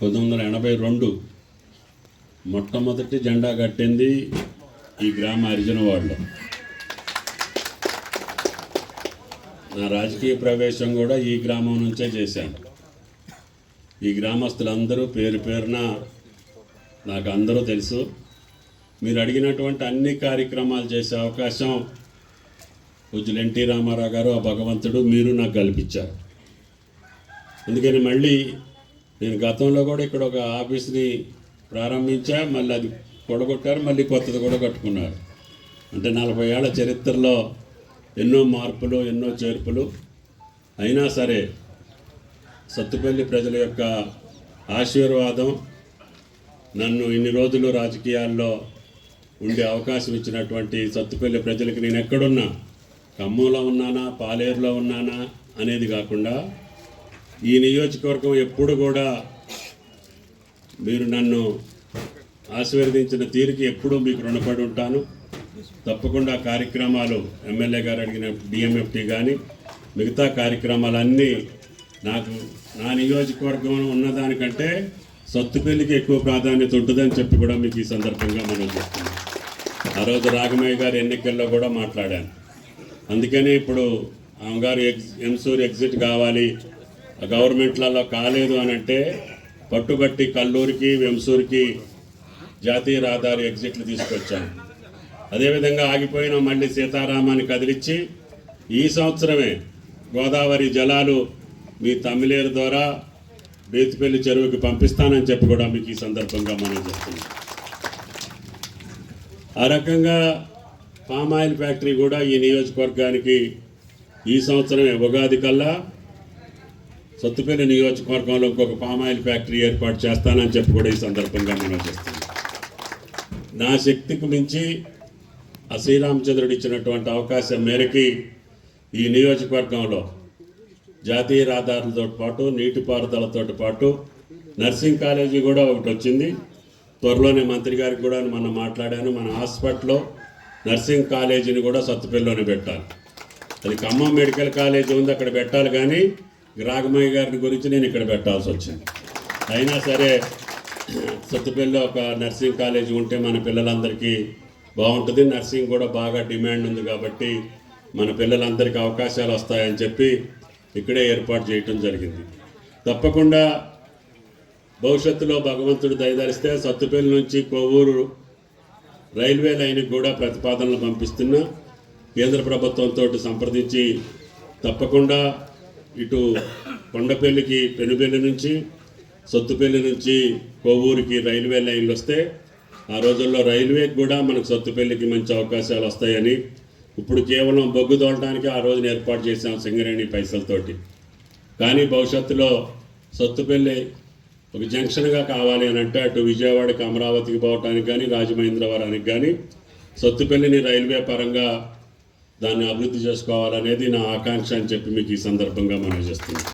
1982 మొట్టమొదటి జెండా కట్టింది ఈ గ్రామ హరిజనవాడలో. నా రాజకీయ ప్రవేశం కూడా ఈ గ్రామం నుంచే చేశాను. ఈ గ్రామస్తులందరూ పేరు పేరున నాకు అందరూ తెలుసు. మీరు అడిగినటువంటి అన్ని కార్యక్రమాలు చేసే అవకాశం పూజ్యులు ఎన్టీ రామారావు గారు, ఆ భగవంతుడు, మీరు నాకు కల్పించారు. అందుకని మళ్ళీ నేను గతంలో కూడా ఇక్కడ ఒక ఆఫీస్ని ప్రారంభించా, మళ్ళీ అది కొడగొట్టారు, మళ్ళీ కొత్తది కూడా కట్టుకున్నారు. అంటే 40 ఏళ్ల చరిత్రలో ఎన్నో మార్పులు, ఎన్నో చేర్పులు. అయినా సరే సత్తుపల్లి ప్రజల యొక్క ఆశీర్వాదం నన్ను ఇన్ని రోజులు రాజకీయాల్లో ఉండే అవకాశం ఇచ్చినటువంటి సత్తుపల్లి ప్రజలకి నేను ఎక్కడున్నా, ఖమ్మంలో ఉన్నానా, పాలేరులో ఉన్నానా అనేది కాకుండా ఈ నియోజకవర్గం ఎప్పుడు కూడా మీరు నన్ను ఆశీర్వదించిన తీరుకి ఎప్పుడూ మీకు రుణపడి ఉంటాను. తప్పకుండా కార్యక్రమాలు ఎమ్మెల్యే గారు అడిగిన డిఎంఎఫ్టీ కానీ మిగతా కార్యక్రమాలన్నీ నాకు నా నియోజకవర్గం ఉన్నదానికంటే సత్తుపల్లికి ఎక్కువ ప్రాధాన్యత ఉంటుందని చెప్పి కూడా మీకు ఈ సందర్భంగా మనం చెప్తున్నాం. ఆ రోజు రాఘమయ్య గారి ఎన్నికల్లో కూడా మాట్లాడాను. అందుకని ఇప్పుడు ఆమెగారు ఎంసూర్ ఎగ్జిట్ కావాలి, గవర్నమెంట్లలో కాలేదు అని అంటే పట్టుబట్టి కల్లూరికి, వెంసూరికి జాతీయ రహదారి ఎగ్జిట్లు తీసుకొచ్చాను. అదేవిధంగా ఆగిపోయిన మళ్ళీ సీతారామాన్ని కదిలించి ఈ సంవత్సరమే గోదావరి జలాలు మీ తమ్మిలేరు ద్వారా బేతిపల్లి చెరువుకి పంపిస్తానని చెప్పి కూడా మీకు ఈ సందర్భంగా మనం చెప్తున్నాం. ఆ రకంగా పామాయిల్ ఫ్యాక్టరీ కూడా ఈ నియోజకవర్గానికి ఈ సంవత్సరమే ఉగాది కల్లా సత్తుపల్లి నియోజకవర్గంలో ఇంకొక పామాయిల్ ఫ్యాక్టరీ ఏర్పాటు చేస్తానని చెప్పి కూడా ఈ సందర్భంగా మనం చేస్తున్నాం. నా శక్తికి మించి ఆ శ్రీరామచంద్రుడు ఇచ్చినటువంటి అవకాశం మేరకి ఈ నియోజకవర్గంలో జాతీయ రహదారులతో పాటు నీటిపారుదలతో పాటు నర్సింగ్ కాలేజీ కూడా ఒకటి వచ్చింది. త్వరలోనే మంత్రి గారికి కూడా మనం మాట్లాడాను. మన హాస్పిటల్లో నర్సింగ్ కాలేజీని కూడా సత్తుపల్లిలోనే పెట్టాలి. అది ఖమ్మం మెడికల్ కాలేజీ ఉంది, అక్కడ పెట్టాలి. కానీ రాఘమయ్య గారి గురించి నేను ఇక్కడ పెట్టాల్సి వచ్చింది. అయినా సరే సత్తుపల్లిలో ఒక నర్సింగ్ కాలేజీ ఉంటే మన పిల్లలందరికీ బాగుంటుంది. నర్సింగ్ కూడా బాగా డిమాండ్ ఉంది కాబట్టి మన పిల్లలందరికీ అవకాశాలు వస్తాయని చెప్పి ఇక్కడే ఏర్పాటు చేయటం జరిగింది. తప్పకుండా భవిష్యత్తులో భగవంతుడు దయదలిస్తే సత్తుపల్లి నుంచి కొవ్వూరు రైల్వే లైన్కి కూడా ప్రతిపాదనలు పంపిస్తున్నా. కేంద్ర ప్రభుత్వంతో సంప్రదించి తప్పకుండా ఇటు కొండపల్లికి పెనుబెల్లి నుంచి, సత్తుపల్లి నుంచి కొవ్వూరికి రైల్వే లైన్లు వస్తే ఆ రోజుల్లో రైల్వేకి కూడా మనకు సత్తుపల్లికి మంచి అవకాశాలు వస్తాయని, ఇప్పుడు కేవలం బొగ్గు తోలడానికి ఆ రోజున ఏర్పాటు చేసాం సింగరేణి పైసలతోటి. కానీ భవిష్యత్తులో సత్తుపల్లి ఒక జంక్షన్గా కావాలి అని అంటే అటు విజయవాడకి, అమరావతికి పోవటానికి కానీ, రాజమహేంద్రవరానికి కానీ సత్తుపల్లిని రైల్వే పరంగా దాన్ని అభివృద్ధి చేసుకోవాలనేది నా ఆకాంక్ష అని చెప్పి మీకు ఈ సందర్భంగా మనం చేస్తున్నాం.